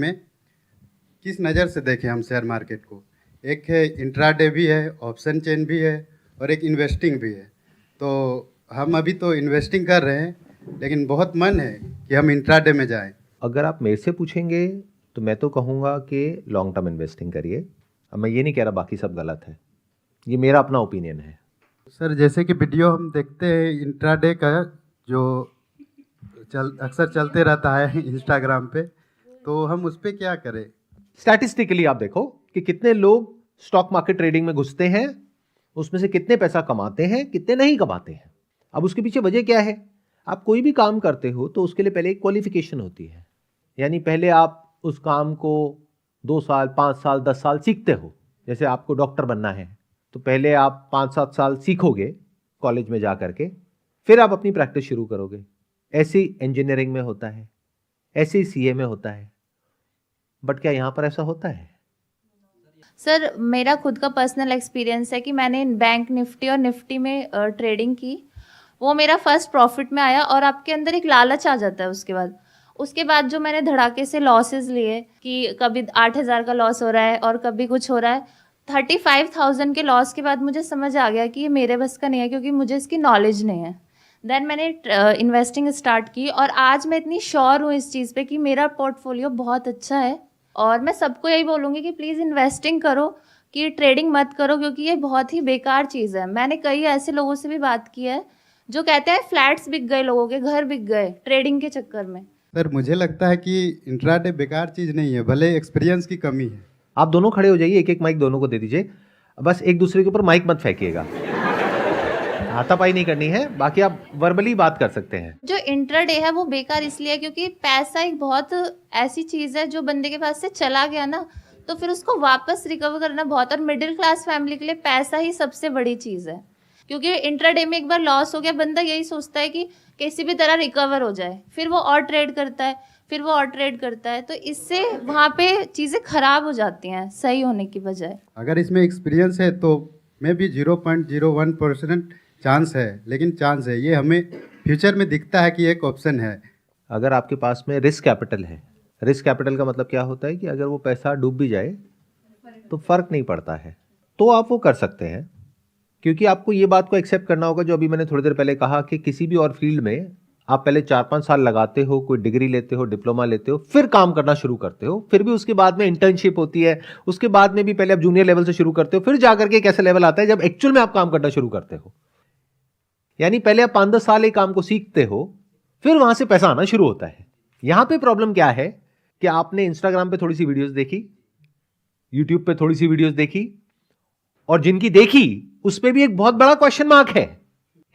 में किस नज़र से देखें हम शेयर मार्केट को। एक है इंट्राडे भी है, ऑप्शन चेन भी है और एक इन्वेस्टिंग भी है। तो हम अभी तो इन्वेस्टिंग कर रहे हैं, लेकिन बहुत मन है कि हम इंट्राडे में जाएं। अगर आप मेरे से पूछेंगे तो मैं तो कहूँगा कि लॉन्ग टर्म इन्वेस्टिंग करिए। अब मैं ये नहीं कह रहा बाकी सब गलत है, ये मेरा अपना ओपिनियन है। सर, जैसे कि वीडियो हम देखते हैं इंट्राडे का, जो अक्सर चलते रहता है इंस्टाग्राम पे, तो हम उस पर क्या करें? स्टैटिस्टिकली आप देखो कि कितने लोग स्टॉक मार्केट ट्रेडिंग में घुसते हैं, उसमें से कितने पैसा कमाते हैं, कितने नहीं कमाते हैं। अब उसके पीछे वजह क्या है? आप कोई भी काम करते हो तो उसके लिए पहले एक क्वालिफिकेशन होती है, यानी पहले आप उस काम को 2 साल 5 साल 10 साल सीखते हो। जैसे आपको डॉक्टर बनना है तो पहले आप 5-7 साल सीखोगे कॉलेज में जा करके, फिर आप अपनी प्रैक्टिस शुरू करोगे। ऐसे इंजीनियरिंग में होता है, ऐसे सीए में होता है। बट क्या यहाँ पर ऐसा होता है? सर, मेरा खुद का पर्सनल एक्सपीरियंस है कि मैंने बैंक निफ्टी और निफ्टी में ट्रेडिंग की। वो मेरा फर्स्ट प्रॉफिट में आया और आपके अंदर एक लालच आ जाता है। उसके बाद जो मैंने धड़ाके से लॉसेस लिए कि कभी 8,000 का लॉस हो रहा है और कभी कुछ हो रहा है, 35,000 के लॉस के बाद मुझे समझ आ गया कि ये मेरे बस का नहीं है, क्योंकि मुझे इसकी नॉलेज नहीं है। देन मैंने इन्वेस्टिंग स्टार्ट की और आज मैं इतनी श्योर हूँ इस चीज़ पे कि मेरा पोर्टफोलियो बहुत अच्छा है। और मैं सबको यही बोलूँगी कि प्लीज़ इन्वेस्टिंग करो, कि ट्रेडिंग मत करो, क्योंकि ये बहुत ही बेकार चीज़ है। मैंने कई ऐसे लोगों से भी बात की है जो कहते हैं फ्लैट्स बिक गए, लोगों के घर बिक गए ट्रेडिंग के चक्कर में। सर, मुझे लगता है कि इंट्राडे बेकार चीज़ नहीं है, भले एक्सपीरियंस की कमी है। आप दोनों खड़े हो जाइए, एक एक माइक दोनों को दे दीजिए। बस एक दूसरे के ऊपर माइक मत फेंकिएगा, हाथापाई नहीं करनी है, बाकी आप वर्बली बात कर सकते हैं। जो इंट्राडे है वो बेकार इसलिए है क्योंकि पैसा एक बहुत ऐसी चीज़ है जो बंदे के पास से चला गया ना, तो फिर उसको वापस रिकवर करना बहुत, और मिडिल क्लास फैमिली के लिए पैसा ही सबसे बड़ी चीज़ है। क्योंकि इंट्राडे में एक बार लॉस हो गया, बंदा यही सोचता है कि किसी भी तरह रिकवर हो जाए, फिर वो और ट्रेड करता है, फिर वो और ट्रेड करता है, तो इससे वहाँ पे चीज़ें खराब हो जाती हैं सही होने की बजाय। अगर इसमें एक्सपीरियंस है तो मे भी 0.01% चांस है, लेकिन चांस है, ये हमें फ्यूचर में दिखता है कि एक ऑप्शन है। अगर आपके पास में रिस्क कैपिटल है, रिस्क कैपिटल का मतलब क्या होता है कि अगर वो पैसा डूब भी जाए तो फर्क नहीं पड़ता है, तो आप वो कर सकते हैं। क्योंकि आपको ये बात को एक्सेप्ट करना होगा, जो अभी मैंने थोड़ी देर पहले कहा कि किसी भी और फील्ड में आप पहले 4-5 साल लगाते हो, कोई डिग्री लेते हो, डिप्लोमा लेते हो, फिर काम करना शुरू करते हो, फिर भी उसके बाद में इंटर्नशिप होती है, उसके बाद में भी पहले आप जूनियर लेवल से शुरू करते हो, फिर जाकर के एक ऐसा लेवल आता है जब एक्चुअल में आप काम करना शुरू करते हो। यानी पहले आप 5-10 साल एक काम को सीखते हो, फिर वहां से पैसा आना शुरू होता है। यहां पे प्रॉब्लम क्या है कि आपने इंस्टाग्राम पे थोड़ी सी वीडियोस देखी, यूट्यूब पे थोड़ी सी वीडियोस देखी, और जिनकी देखी उस पे भी एक बहुत बड़ा क्वेश्चन मार्क है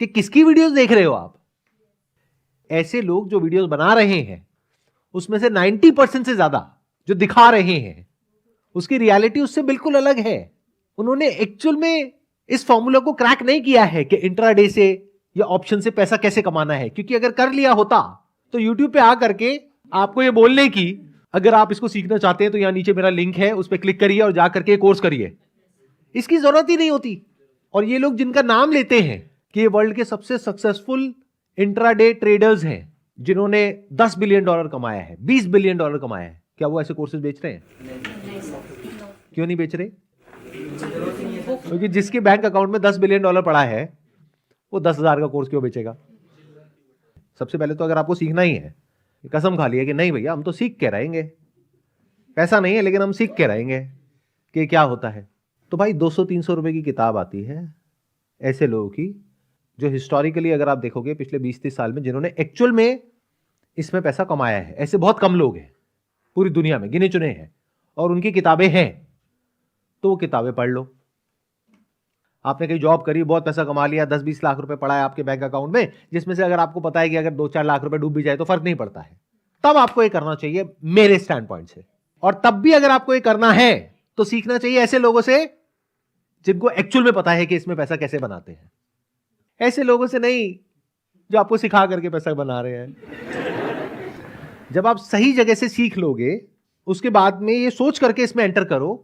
कि किसकी वीडियोस देख रहे हो आप। ऐसे लोग जो वीडियोस बना रहे हैं उसमें से 90% से ज्यादा जो दिखा रहे हैं उसकी रियलिटी उससे बिल्कुल अलग है। उन्होंने एक्चुअल में इस फॉर्मूला को क्रैक नहीं किया है कि इंट्राडे से या ऑप्शन से पैसा कैसे कमाना है, क्योंकि अगर कर लिया होता तो यूट्यूब पे आ करके आपको ये बोलने की, अगर आप इसको सीखना चाहते हैं तो यहां नीचे मेरा लिंक है, उस पर क्लिक करिए और जा करके कोर्स करिए, इसकी जरूरत ही नहीं होती। और ये लोग जिनका नाम लेते हैं कि ये वर्ल्ड के सबसे सक्सेसफुल इंट्राडे ट्रेडर्स हैं, जिन्होंने $10 बिलियन कमाया है, $20 बिलियन कमाया है, क्या वो ऐसे कोर्सेज बेच रहे हैं? क्यों नहीं बेच रहे? क्योंकि जिसके बैंक अकाउंट में $10 बिलियन पड़ा है वो 10,000 का कोर्स क्यों बेचेगा? सबसे पहले तो अगर आपको सीखना ही है, कसम खा लिया कि नहीं भैया हम तो सीख के रहेंगे, पैसा नहीं है लेकिन हम सीख के रहेंगे कि क्या होता है, तो भाई 200-300 रुपए की किताब आती है ऐसे लोगों की, जो हिस्टोरिकली अगर आप देखोगे पिछले 20-30 साल में जिन्होंने एक्चुअल में इसमें पैसा कमाया है, ऐसे बहुत कम लोग हैं पूरी दुनिया में, गिने चुने हैं, और उनकी किताबें हैं, तो वो किताबें पढ़ लो। आपने कहीं जॉब करी, बहुत पैसा कमा लिया, 10-20 लाख रुपए पड़ा है आपके बैंक अकाउंट में, जिसमें से अगर आपको पता है कि अगर 2-4 लाख रुपए डूब भी जाए तो फर्क नहीं पड़ता है, तब आपको ये करना चाहिए मेरे स्टैंड पॉइंट से। और तब भी अगर आपको ये करना है तो सीखना चाहिए ऐसे लोगों से जिनको एक्चुअल में पता है कि इसमें पैसा कैसे बनाते हैं, ऐसे लोगों से नहीं जो आपको सिखा करके पैसा बना रहे हैं। जब आप सही जगह से सीख लोगे, उसके बाद में ये सोच करके इसमें एंटर करो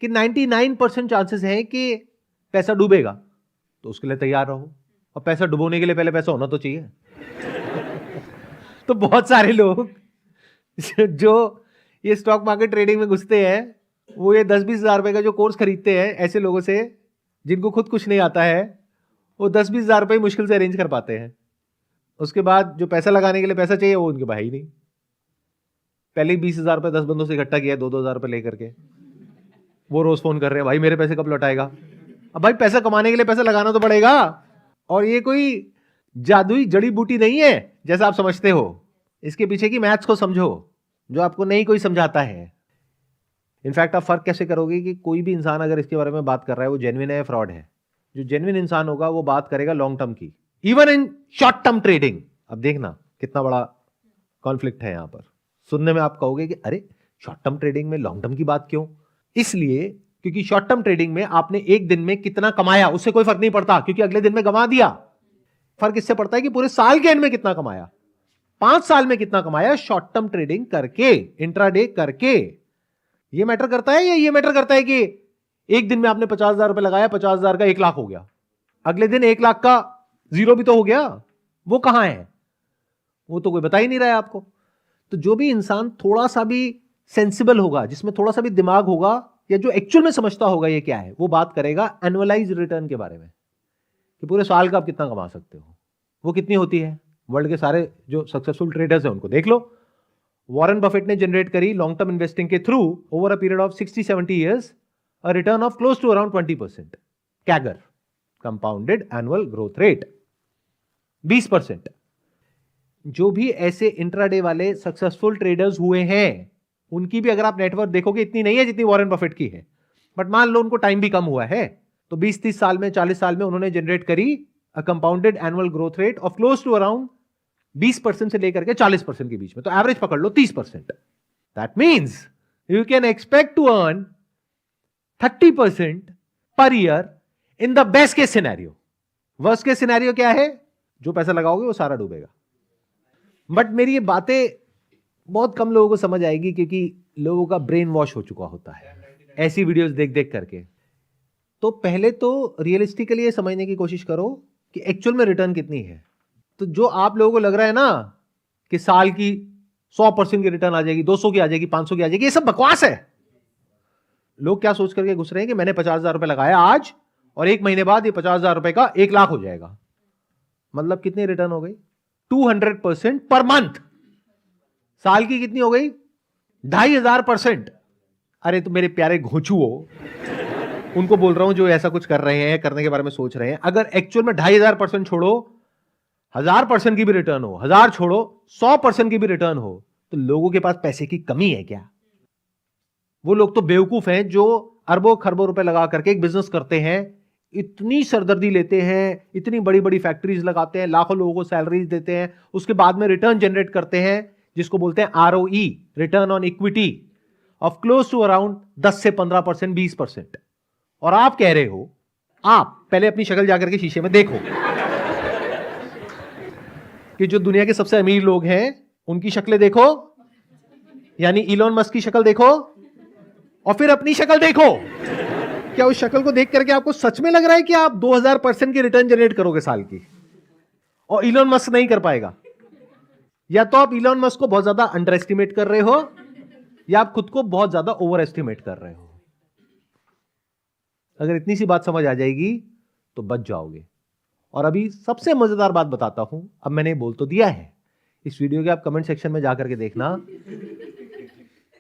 कि 99% चांसेस हैं कि पैसा डूबेगा, तो उसके लिए तैयार रहो। और पैसा डुबोने के लिए पहले पैसा होना तो चाहिए। तो बहुत सारे लोग जो ये स्टॉक मार्केट ट्रेडिंग में घुसते हैं, वो ये 10-20 हज़ार रुपए का जो कोर्स खरीदते हैं ऐसे लोगों से जिनको खुद कुछ नहीं आता है, वो 10-20 हज़ार रुपए मुश्किल से अरेंज कर पाते हैं। उसके बाद जो पैसा लगाने के लिए पैसा चाहिए वो उनके पास ही नहीं। पहले ही 20 हज़ार रुपए 10 बंदों से इकट्ठा किया, 2-2 हज़ार रुपए लेकर के वो रोज फोन कर रहे हैं, भाई मेरे पैसे कब लौटाएगा। अब भाई पैसा कमाने के लिए पैसा लगाना तो पड़ेगा, और ये कोई जादुई जड़ी बूटी नहीं है जैसा आप समझते हो। इसके पीछे की मैथ्स को समझो जो आपको नहीं कोई समझाता है। इनफैक्ट आप फर्क कैसे करोगे कि कोई भी इंसान अगर इसके बारे में बात कर रहा है वो जेन्युइन है या फ्रॉड है। जो जेन्युइन इंसान होगा वो बात करेगा लॉन्ग टर्म की, even in short term trading. अब देखना कितना बड़ा कॉन्फ्लिक्ट है यहां पर। सुनने में आप कहोगे कि अरे शॉर्ट टर्म ट्रेडिंग में लॉन्ग टर्म की बात क्यों? इसलिए क्योंकि शॉर्ट टर्म ट्रेडिंग में आपने एक दिन में कितना कमाया उससे कोई फर्क नहीं पड़ता, क्योंकि अगले दिन में गंवा दिया। फर्क इससे पड़ता है कि पूरे साल के एंड में कितना कमाया, 5 साल में कितना कमाया शॉर्ट टर्म ट्रेडिंग करके, इंट्राडे करके। ये मैटर करता है या ये मैटर करता है कि एक दिन में आपने 50,000 रुपए लगाया, 50,000 का 1 लाख हो गया, अगले दिन 1 लाख का 0 भी तो हो गया। वो कहां है? वो तो कोई बता ही नहीं रहा है आपको। तो जो भी इंसान थोड़ा सा भी सेंसिबल होगा, जिसमें थोड़ा सा भी दिमाग होगा, या जो एक्चुअल में समझता होगा ये क्या है, वो बात करेगा एनुअलाइज रिटर्न के बारे में कि पूरे साल का आप कितना कमा सकते हो। वो कितनी होती है? वर्ल्ड के सारे जो सक्सेसफुल ट्रेडर्स हैं उनको देख लो। वॉरेन बफेट ने जनरेट करी लॉन्ग टर्म इन्वेस्टिंग के through over a period of 60-70 years a return of close to around 20% CAGR, compounded annual growth rate 20%। जो भी ऐसे इंट्राडे वाले सक्सेसफुल ट्रेडर्स हुए हैं उनकी भी अगर आप नेटवर्क देखोगे इतनी नहीं है जितनी वॉरेन बफेट की है, बट मान लो उनको टाइम भी कम हुआ है तो 20-30 साल में, 40 साल में उन्होंने जनरेट करी a compounded annual growth rate of close to around 20% से लेकर के 40% के बीच में। तो एवरेज पकड़ लो 30%। That means you can expect to earn 30% per year in the best case scenario. Worst case scenario क्या है? जो पैसा लगाओगे वो सारा डूबेगा। बट मेरी ये बातें बहुत कम लोगों को समझ आएगी क्योंकि लोगों का ब्रेन वॉश हो चुका होता है ऐसी वीडियोस देख देख करके। तो पहले तो रियलिस्टिकली ये समझने की कोशिश करो कि एक्चुअल में रिटर्न कितनी है। तो जो आप लोगों को लग रहा है ना कि साल की 100% की रिटर्न आ जाएगी, 200 की आ जाएगी, 500 की आ जाएगी, ये सब बकवास है। लोग क्या सोच करके घुस रहे हैं कि मैंने 50,000 रुपए लगाया आज और 1 महीने बाद ये 50,000 रुपए का 1 लाख हो जाएगा। मतलब कितनी रिटर्न हो गई? 200% पर मंथ। साल की कितनी हो गई? 2,500%। अरे तो मेरे प्यारे घोंचुओ, उनको बोल रहा हूं जो ऐसा कुछ कर रहे हैं, करने के बारे में सोच रहे हैं, अगर एक्चुअल में 2,500% छोड़ो, 1,000% की भी रिटर्न हो, 1,000 छोड़ो 100% की भी रिटर्न हो, तो लोगों के पास पैसे की कमी है क्या? वो लोग तो बेवकूफ हैं जो अरबों खरबों रुपए लगा करके एक बिजनेस करते हैं, इतनी सरदर्दी लेते हैं, इतनी बड़ी बड़ी फैक्ट्रीज लगाते हैं, लाखों लोगों को सैलरीज देते हैं, उसके बाद में रिटर्न जनरेट करते हैं जिसको बोलते हैं ROE, return on equity of close to around 10 से 15%, 20%। और आप कह रहे हो, आप पहले अपनी शक्ल जाकर के शीशे में देखो कि जो दुनिया के सबसे अमीर लोग हैं उनकी शक्लें देखो, यानी इलॉन मस्क की शक्ल देखो और फिर अपनी शक्ल देखो। क्या उस शक्ल को देख करके आपको सच में लग रहा है कि आप 2000% की रिटर्न जनरेट करोगे साल की? और इलॉन मस्क नहीं कर पाएगा। या तो आप इलॉन मस्क को बहुत ज्यादा अंडर एस्टिमेट कर रहे हो या आप खुद को बहुत ज्यादा ओवर एस्टिमेट कर रहे हो। अगर इतनी सी बात समझ आ जाएगी तो बच जाओगे। और अभी सबसे मजेदार बात बताता हूं, अब मैंने बोल तो दिया है, इस वीडियो के आप कमेंट सेक्शन में जाकर के देखना,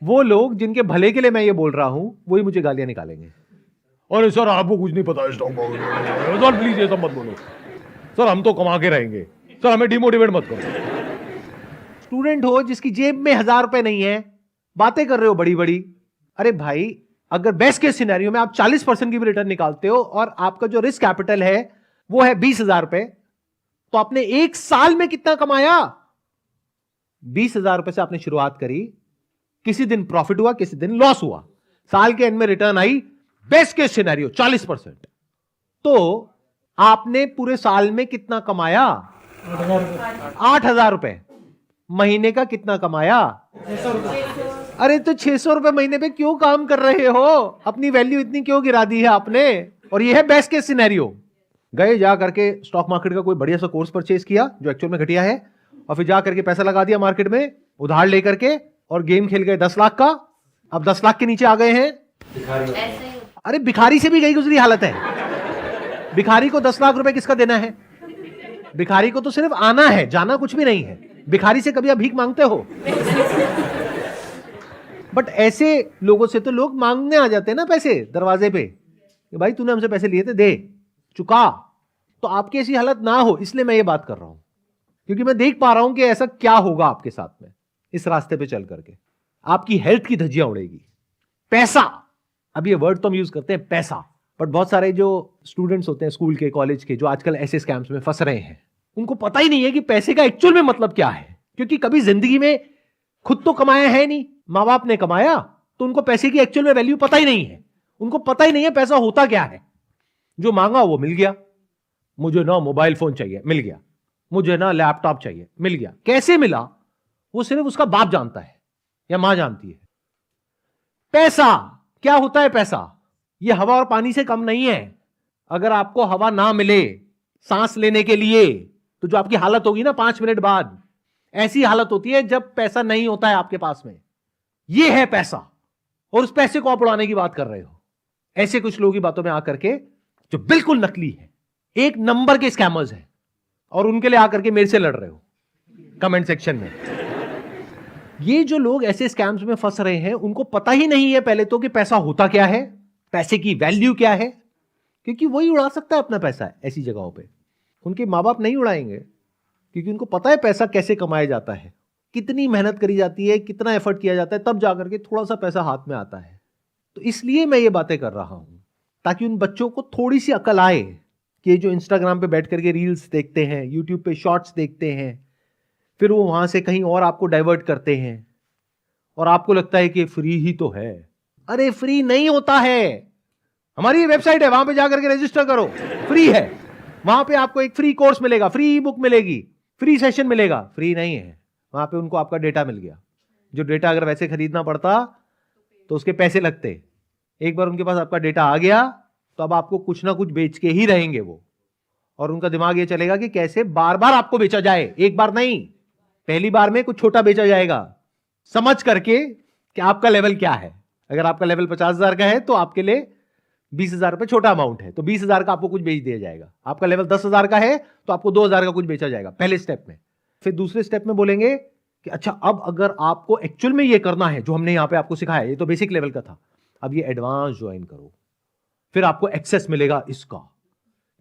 वो लोग जिनके भले के लिए मैं ये बोल रहा हूं वही मुझे गालियां निकालेंगे। अरे सर आपको कुछ नहीं पता स्टॉक मार्केट, सर प्लीज ये सब मत बोलो, सर हम तो कमा के रहेंगे, सर हमें डिमोटिवेट मत करो। स्टूडेंट हो जिसकी जेब में 1,000 रुपए नहीं है, बातें कर रहे हो बड़ी बड़ी। अरे भाई, अगर बेस्ट केस सिनेरियो में आप 40% की भी रिटर्न निकालते हो और आपका जो रिस्क कैपिटल है वो है 20,000 रुपए, तो आपने 1 साल में कितना कमाया? 20,000 रुपए से आपने शुरुआत करी, किसी दिन प्रॉफिट हुआ, किसी दिन लॉस हुआ, साल के एंड में रिटर्न आई बेस्ट केस सिनेरियो 40%। तो आपने पूरे साल में कितना कमाया? 8,000 रुपए। महीने का कितना कमाया? 600 रुपए। अरे तो 600 रुपए महीने पे क्यों काम कर रहे हो? अपनी वैल्यू इतनी क्यों गिरा दी है आपने? और ये है बेस्ट केस सिनेरियो। गए जा करके स्टॉक मार्केट का कोई बढ़िया सा कोर्स परचेज किया जो एक्चुअल में घटिया है, और फिर जा करके पैसा लगा दिया मार्केट में उधार लेकर के, और गेम खेल गए 10 लाख का, अब 10 लाख के नीचे आ गए हैं। ऐसे ही अरे भिखारी से भी गई गुजरी हालत है। भिखारी को 10 लाख रुपए किसका देना है? भिखारी को तो सिर्फ आना है, जाना कुछ भी नहीं है। भिखारी से कभी आप भीख मांगते हो? बट ऐसे लोगों से तो लोग मांगने आ जाते हैं ना पैसे दरवाजे पे, कि भाई तूने हमसे पैसे लिए थे, दे, चुका। तो आपकी ऐसी हालत ना हो, इसलिए मैं ये बात कर रहा हूं, क्योंकि मैं देख पा रहा हूं कि ऐसा क्या होगा आपके साथ में इस रास्ते पे चल करके। आपकी हेल्थ की धज्जियां उड़ेगी। पैसा, अब ये वर्ड तो हम यूज करते हैं पैसा, बट बहुत सारे जो स्टूडेंट्स होते हैं स्कूल के, कॉलेज के, जो आजकल ऐसे स्कैम्स में फंस रहे हैं, उनको पता ही नहीं है कि पैसे का एक्चुअल में मतलब क्या है। क्योंकि कभी जिंदगी में खुद तो कमाया है नहीं, माँ बाप ने कमाया, तो उनको पैसे की एक्चुअल में वैल्यू पता ही नहीं है। उनको पता ही नहीं है पैसा होता क्या है। जो मांगा वो मिल गया। मुझे ना मोबाइल फोन चाहिए, मिल गया। मुझे ना लैपटॉप चाहिए, मिल गया। कैसे मिला वो सिर्फ उसका बाप जानता है या मां जानती है। पैसा क्या होता है? पैसा ये हवा और पानी से कम नहीं है। अगर आपको हवा ना मिले सांस लेने के लिए, तो जो आपकी हालत होगी ना 5 मिनट बाद, ऐसी हालत होती है जब पैसा नहीं होता है आपके पास में। ये है पैसा, और उस पैसे को आप उड़ाने की बात कर रहे हो ऐसे कुछ लोगों की बातों में आकर के, जो बिल्कुल नकली है, एक नंबर के स्कैमर्स हैं, और उनके लिए आकर के मेरे से लड़ रहे हो कमेंट सेक्शन में। ये जो लोग ऐसे स्कैम्स में फंस रहे हैं, उनको पता ही नहीं है पहले तो कि पैसा होता क्या है, पैसे की वैल्यू क्या है, क्योंकि वही उड़ा सकता है अपना पैसा ऐसी जगहों पे। उनके माँ बाप नहीं उड़ाएंगे, क्योंकि उनको पता है पैसा कैसे कमाया जाता है, कितनी मेहनत करी जाती है, कितना एफर्ट किया जाता है, तब जाकर के थोड़ा सा पैसा हाथ में आता है। तो इसलिए मैं ये बातें कर रहा हूं, ताकि उन बच्चों को थोड़ी सी अकल आए कि जो इंस्टाग्राम पे बैठ करके रील्स देखते हैं, यूट्यूब पे शॉर्ट्स देखते हैं, फिर वो वहां से कहीं और आपको डाइवर्ट करते हैं, और आपको लगता है कि फ्री ही तो है। अरे फ्री नहीं होता है। हमारी वेबसाइट है, वहां पे जाकर के रजिस्टर करो, फ्री है। वहां पे आपको एक फ्री कोर्स मिलेगा, फ्री ई बुक मिलेगी, फ्री सेशन मिलेगा। फ्री नहीं है। वहां पे उनको आपका डेटा मिल गया, जो डेटा अगर वैसे खरीदना पड़ता तो उसके पैसे लगते। एक बार उनके पास आपका डेटा आ गया तो अब आपको कुछ ना कुछ बेच के ही रहेंगे वो, और उनका दिमाग ये चलेगा कि कैसे बार बार आपको बेचा जाए। एक बार नहीं, पहली बार में कुछ छोटा बेचा जाएगा, समझ करके कि आपका लेवल क्या है। अगर आपका लेवल 50,000 का है तो आपके लिए 20,000 रुपए छोटा अमाउंट है, तो 20,000 का आपको कुछ बेच दिया जाएगा। आपका लेवल 10,000 का है तो आपको 2,000 का कुछ बेचा जाएगा पहले स्टेप में। फिर दूसरे स्टेप में बोलेंगे कि अच्छा, अब अगर आपको एक्चुअल में ये करना है जो हमने यहां पे आपको सिखाया, ये तो बेसिक लेवल का था, अब ये एडवांस ज्वाइन करो, फिर आपको एक्सेस मिलेगा इसका,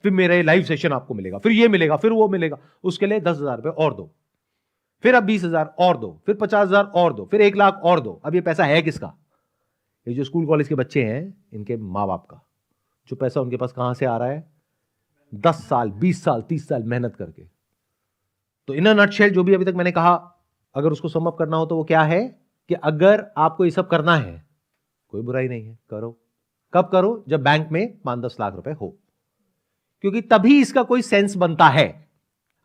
फिर मेरा लाइव सेशन आपको मिलेगा, फिर ये मिलेगा, फिर वो मिलेगा। उसके लिए 10,000 रुपए और दो, फिर अब 20,000 और दो, फिर 50,000 और दो, फिर 1,00,000 और दो। अब ये पैसा है किसका? ये जो स्कूल कॉलेज के बच्चे हैं, इनके माँ बाप का। जो पैसा उनके पास कहां से आ रहा है? 10 साल, 20 साल, 30 साल मेहनत करके। तो इन अ नटशेल जो भी अभी तक मैंने कहा, अगर उसको सम अप करना हो तो वो क्या है कि अगर आपको ये सब करना है, कोई बुराई नहीं है, करो। कब करो? जब बैंक में 5-10 लाख रुपए हो, क्योंकि तभी इसका कोई सेंस बनता है।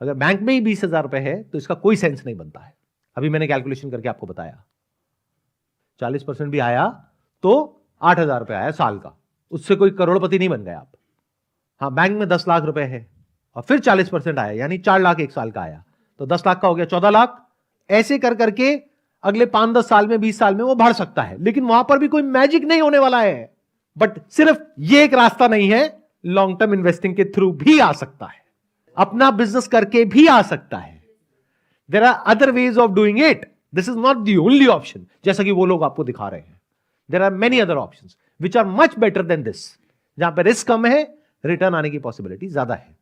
अगर बैंक में ही 20,000 रुपए है तो इसका कोई सेंस नहीं बनता है। अभी मैंने कैलकुलेशन करके आपको बताया, 40% भी आया तो 8,000 रुपए आया साल का, उससे कोई करोड़पति नहीं बन गए आप। हाँ, बैंक में 10 लाख रुपए है और फिर 40% आया, यानी 4 लाख एक साल का आया, तो 10 लाख का हो गया 14 लाख। ऐसे कर करके अगले 5-10 साल में, 20 साल में वो बढ़ सकता है, लेकिन वहां पर भी कोई मैजिक नहीं होने वाला है। बट सिर्फ ये एक रास्ता नहीं है, लॉन्ग टर्म इन्वेस्टिंग के थ्रू भी आ सकता है, अपना बिजनेस करके भी आ सकता है। There are other ways of doing it, this is not the only option, जैसा कि वो लोग आपको दिखा रहे हैं। There are many other options which are much better than this, जहां पर रिस्क कम है, रिटर्न आने की पॉसिबिलिटी ज्यादा है।